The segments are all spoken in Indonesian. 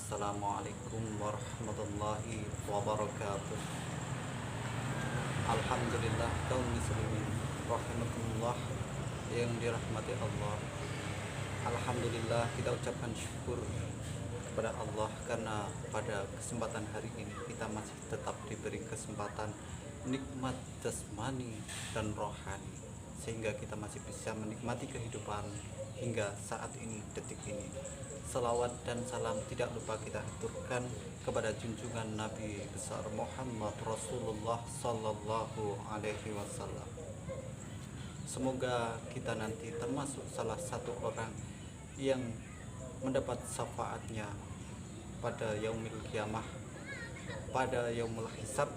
Assalamualaikum warahmatullahi wabarakatuh. Alhamdulillah kaum muslimin rahimakumullah yang dirahmati Allah. Alhamdulillah kita ucapkan syukur kepada Allah karena pada kesempatan hari ini kita masih tetap diberi kesempatan nikmat jasmani dan rohani, sehingga kita masih bisa menikmati kehidupan hingga saat ini, detik ini. Salawat dan salam tidak lupa kita aturkan kepada junjungan Nabi besar Muhammad Rasulullah Sallallahu Alaihi Wasallam. Semoga kita nanti termasuk salah satu orang yang mendapat syafaatnya pada yaumil kiamah, pada yaumul hisab.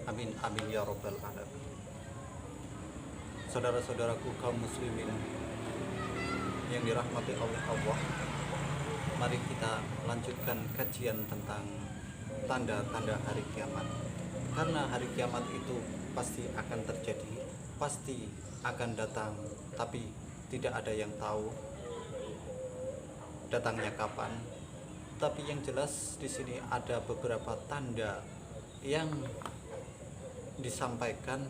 Amin amin ya rabbal alamin. Saudara-saudaraku kaum muslimin yang dirahmati oleh Allah, mari kita lanjutkan kajian tentang tanda-tanda hari kiamat. Karena hari kiamat itu pasti akan terjadi, pasti akan datang, tapi tidak ada yang tahu datangnya kapan. Tapi yang jelas di sini ada beberapa tanda yang disampaikan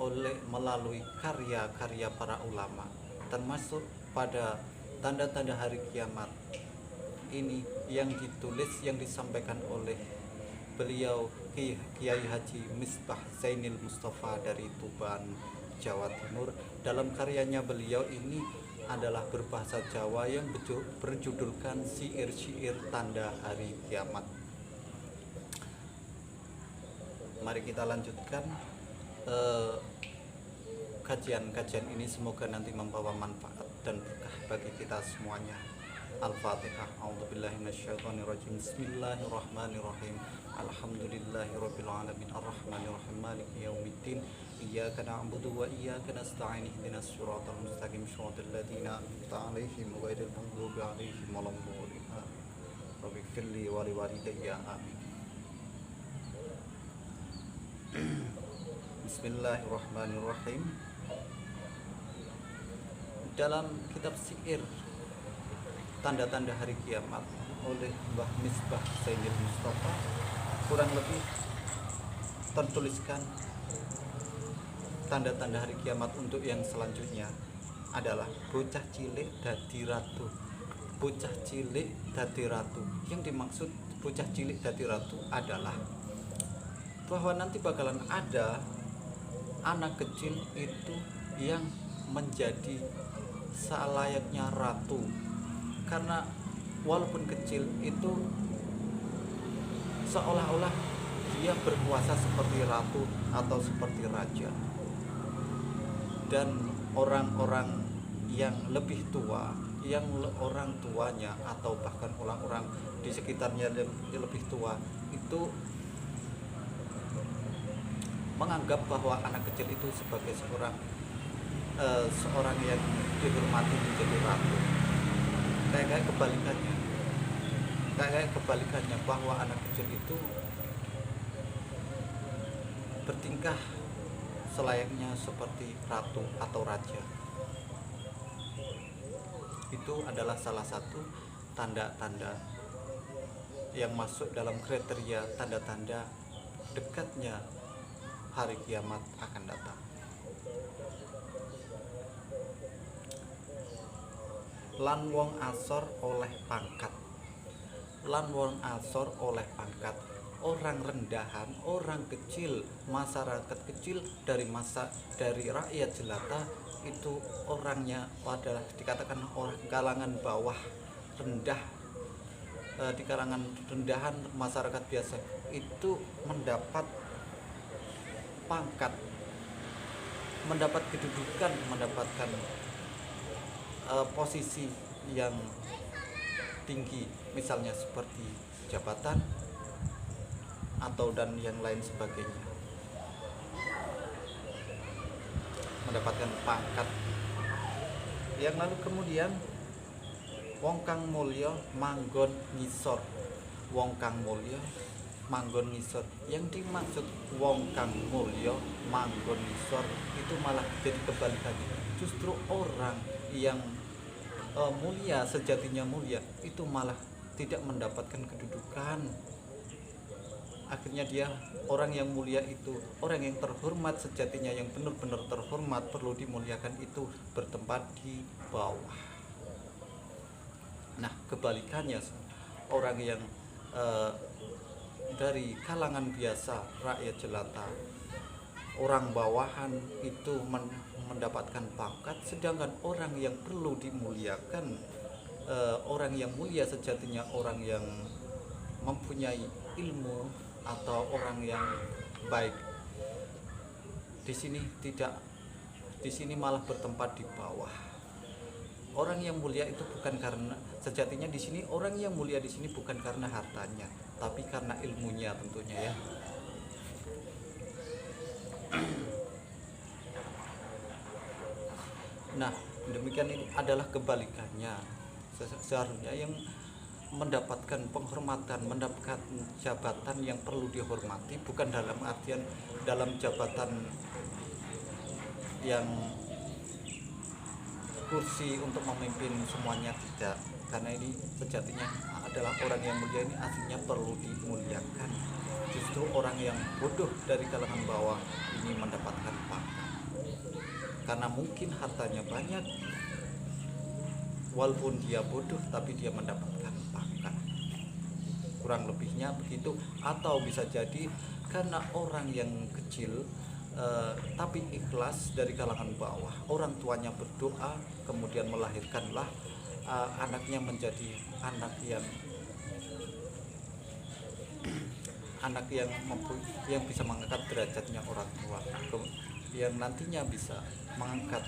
oleh melalui karya-karya para ulama, termasuk pada tanda-tanda hari kiamat ini yang ditulis, yang disampaikan oleh beliau Kiai Haji Misbah Zainil Mustafa dari Tuban, Jawa Timur. Dalam karyanya beliau ini adalah berbahasa Jawa yang berjudulkan Syair-syair Tanda Hari Kiamat. Mari kita lanjutkan kajian ini, semoga nanti membawa manfaat dan berkah bagi kita semuanya. Al-Fatihah. A'udzubillahi minasyaitonirrajim. Bismillahirrahmanirrahim. Alhamdulillahirabbil alamin arrahmanirrahim maliki yaumiddin. Iyyaka na'budu wa iyyaka nasta'in. Ihdinas siratal mustaqim shiratal ladzina an'amta 'alaihim ghairil maghdubi 'alaihim waladdallin. Rabbighfirli wa liwalidayya. Amin. Bismillahirrahmanirrahim. Dalam kitab syair Tanda-tanda Hari Kiamat oleh Mbah Misbah Zainil Mustafa, kurang lebih tertuliskan tanda-tanda hari kiamat untuk yang selanjutnya adalah bocah cilik dadi ratu. Bocah cilik dadi ratu. Yang dimaksud bocah cilik dadi ratu adalah bahwa nanti bakalan ada anak kecil itu yang menjadi selayaknya ratu, karena walaupun kecil itu seolah-olah dia berkuasa seperti ratu atau seperti raja, dan orang-orang yang lebih tua, yang orang tuanya atau bahkan orang-orang di sekitarnya yang lebih tua itu menganggap bahwa anak kecil itu sebagai seorang yang dihormati menjadi ratu. Kayak kebalikannya bahwa anak kecil itu bertingkah selayaknya seperti ratu atau raja. Itu adalah salah satu tanda-tanda yang masuk dalam kriteria tanda-tanda dekatnya hari kiamat akan datang. Lan wong asor oleh pangkat. Lan wong asor oleh pangkat. Orang rendahan, orang kecil, masyarakat kecil dari rakyat jelata itu orangnya adalah dikatakan orang kalangan bawah, rendah, di kalangan rendahan masyarakat biasa itu mendapat pangkat, mendapat kedudukan, mendapatkan posisi yang tinggi, misalnya seperti jabatan atau dan yang lain sebagainya, mendapatkan pangkat. Yang lalu kemudian wong kang mulya manggon ngisor. Wong kang mulya manggon ngisor. Yang dimaksud wong kang mulya manggon ngisor itu malah jadi kebalikannya. Justru orang yang mulia, sejatinya mulia itu malah tidak mendapatkan kedudukan. Akhirnya dia, orang yang mulia itu, orang yang terhormat sejatinya, yang benar-benar terhormat perlu dimuliakan, itu bertempat di bawah. Nah, kebalikannya, orang yang dari kalangan biasa, rakyat jelata, orang bawahan itu mendapatkan pangkat, sedangkan orang yang perlu dimuliakan, orang yang mulia sejatinya, orang yang mempunyai ilmu atau orang yang baik, di sini tidak, di sini malah bertempat di bawah. Orang yang mulia itu bukan karena, sejatinya di sini orang yang mulia di sini bukan karena hartanya, tapi karena ilmunya tentunya ya. Nah, demikian ini adalah kebalikannya. Seharusnya yang mendapatkan penghormatan, mendapatkan jabatan yang perlu dihormati bukan dalam artian dalam jabatan yang kursi untuk memimpin semuanya, tidak. Karena ini sejatinya adalah orang yang mulia ini aslinya perlu dimuliakan. Justru orang yang bodoh dari kalangan bawah ini mendapatkan pangkat karena mungkin hartanya banyak, walaupun dia bodoh tapi dia mendapatkan pangkat, kurang lebihnya begitu. Atau bisa jadi karena orang yang kecil tapi ikhlas dari kalangan bawah, orang tuanya berdoa kemudian melahirkanlah anaknya menjadi anak yang yang bisa mengangkat derajatnya orang tua, yang nantinya bisa mengangkat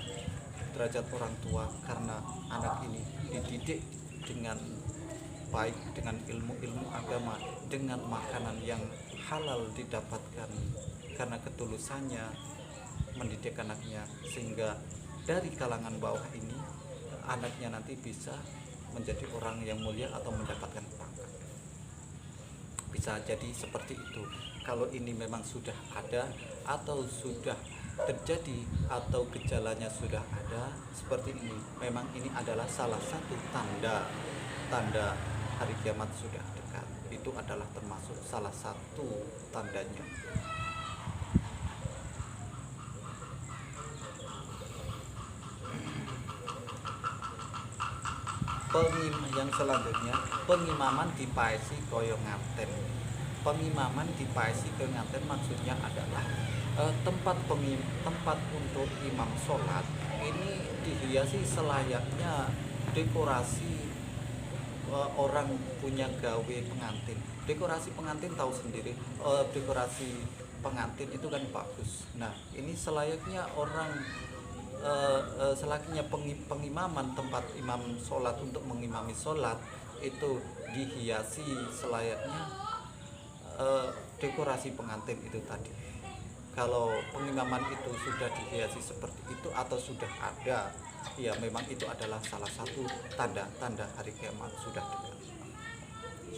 derajat orang tua karena anak ini dididik dengan baik, dengan ilmu-ilmu agama, dengan makanan yang halal didapatkan karena ketulusannya mendidik anaknya, sehingga dari kalangan bawah ini anaknya nanti bisa menjadi orang yang mulia atau mendapatkan pangkat. Bisa jadi seperti itu. Kalau ini memang sudah ada atau sudah terjadi atau gejalanya sudah ada seperti ini, memang ini adalah salah satu tanda hari kiamat sudah dekat. Itu adalah termasuk salah satu tandanya. Yang selanjutnya, pengimaman dipaesi koyo ngaten. Pengimaman dipaesi koyo ngaten maksudnya adalah tempat untuk imam sholat ini dihiasi selayaknya dekorasi orang punya gawe pengantin. Dekorasi pengantin tahu sendiri, dekorasi pengantin itu kan bagus. Nah, ini selayaknya orang selayaknya pengimaman, tempat imam sholat untuk mengimami sholat itu dihiasi selayaknya dekorasi pengantin itu tadi. Kalau pengimaman itu sudah dihiasi seperti itu atau sudah ada, ya memang itu adalah salah satu tanda hari kiamat sudah dekat,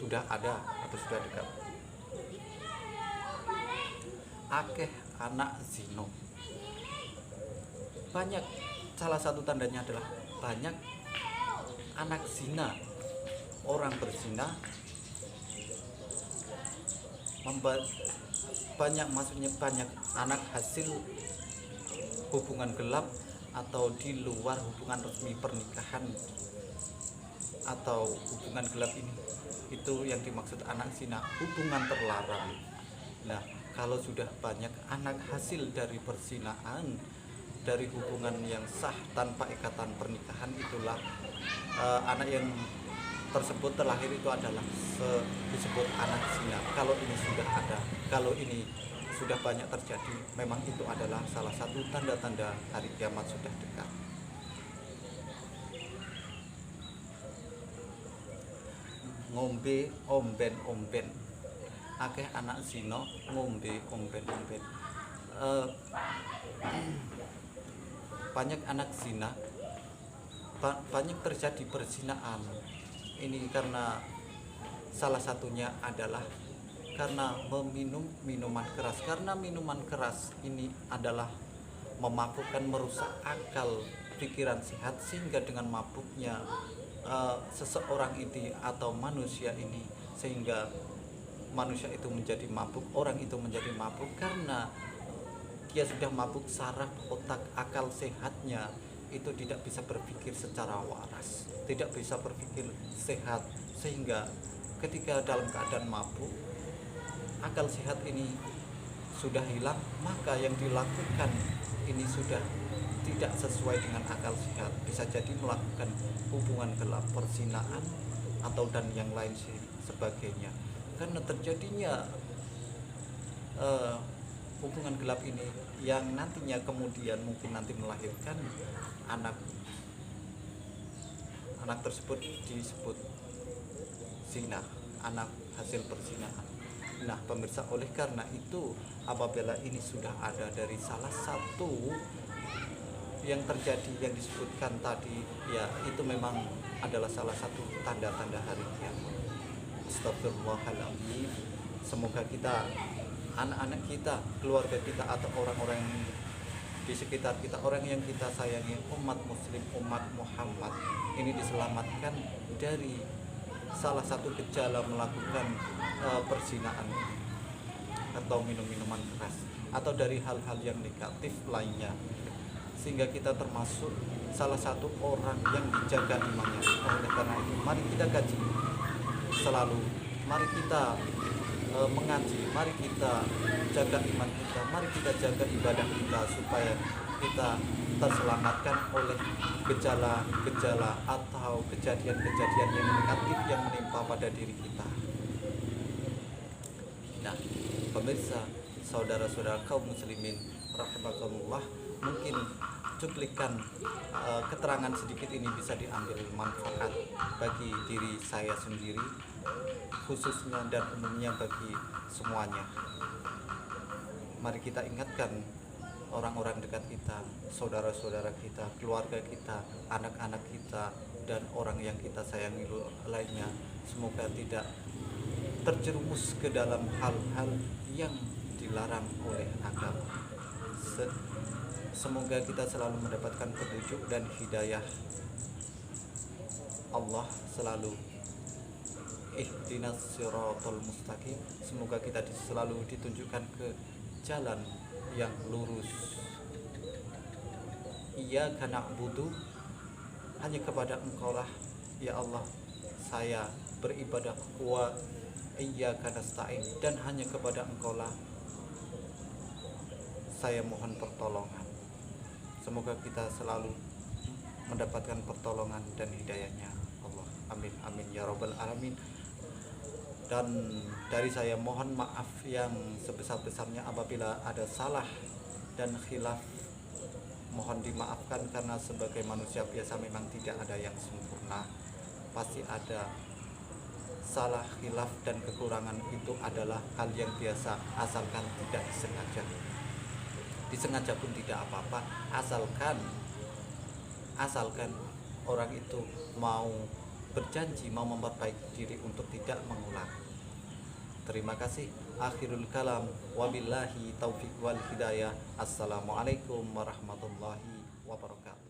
sudah ada atau sudah dekat. Akeh anak zino, banyak, salah satu tandanya adalah banyak anak zina, orang berzina, banyak, maksudnya banyak anak hasil hubungan gelap atau di luar hubungan resmi pernikahan atau hubungan gelap ini, itu yang dimaksud anak zina, hubungan terlarang. Nah, kalau sudah banyak anak hasil dari perzinaan, dari hubungan yang sah tanpa ikatan pernikahan, itulah anak yang tersebut terlahir itu adalah disebut anak zina. Kalau ini sudah ada, kalau ini sudah banyak terjadi, memang itu adalah salah satu tanda-tanda hari kiamat sudah dekat. Ngombe omben-omben, akeh anak zina ngombe omben-omben. Banyak anak zina, banyak terjadi perzinaan ini karena salah satunya adalah karena meminum minuman keras. Karena minuman keras ini adalah memabukkan, merusak akal berpikiran sehat, sehingga dengan mabuknya seseorang ini atau manusia ini, sehingga manusia itu menjadi mabuk, orang itu menjadi mabuk karena dia sudah mabuk saraf, otak, akal sehatnya itu tidak bisa berpikir secara waras, tidak bisa berpikir sehat, sehingga ketika dalam keadaan mabuk, akal sehat ini sudah hilang, maka yang dilakukan ini sudah tidak sesuai dengan akal sehat. Bisa jadi melakukan hubungan gelap, perzinaan, atau dan yang lain sebagainya. Karena terjadinya hubungan gelap ini yang nantinya kemudian mungkin nanti melahirkan anak tersebut disebut zina, anak hasil perzinahan. Nah pemirsa, oleh karena itu apabila ini sudah ada dari salah satu yang terjadi yang disebutkan tadi, ya itu memang adalah salah satu tanda-tanda hari kiamat. Astagfirullahaladzim. Semoga kita, anak-anak kita, keluarga kita, atau orang-orang di sekitar kita, orang yang kita sayangi, umat muslim, umat Muhammad ini diselamatkan dari salah satu gejala melakukan perzinaan atau minum-minuman keras, atau dari hal-hal yang negatif lainnya, sehingga kita termasuk salah satu orang yang dijaga imannya. Oleh karena itu mari kita kaji selalu, mari kita mengaji, mari kita jaga iman kita, mari kita jaga ibadah kita, supaya kita terselamatkan oleh gejala-gejala atau kejadian-kejadian yang negatif yang menimpa pada diri kita. Nah, pemirsa, saudara-saudara kaum muslimin rahimakumullah, mungkin cuplikan keterangan sedikit ini bisa diambil manfaat bagi diri saya sendiri khususnya, dan umumnya bagi semuanya. Mari kita ingatkan orang-orang dekat kita, saudara-saudara kita, keluarga kita, anak-anak kita, dan orang yang kita sayangi lainnya, semoga tidak terjerumus ke dalam hal-hal yang dilarang oleh agama. Semoga kita selalu mendapatkan petunjuk dan hidayah Allah, selalu ihdinas siratal mustaqim. Semoga kita selalu ditunjukkan ke jalan yang lurus. Iyyaka na'budu, hanya kepada Engkau lah ya Allah saya beribadah, wa iyyaka nasta'in, dan hanya kepada Engkau lah saya mohon pertolongan. Semoga kita selalu mendapatkan pertolongan dan hidayahnya Allah. Amin amin ya rabbal alamin. Dan dari saya mohon maaf yang sebesar-besarnya apabila ada salah dan khilaf, mohon dimaafkan, karena sebagai manusia biasa memang tidak ada yang sempurna, pasti ada salah, khilaf, dan kekurangan. Itu adalah hal yang biasa, asalkan tidak disengaja pun tidak apa-apa, asalkan orang itu mau berjanji, mau memperbaiki diri untuk tidak mengulang. Terima kasih. Akhirul kalam, wabillahi taufiq wal hidayah. Assalamualaikum warahmatullahi wabarakatuh.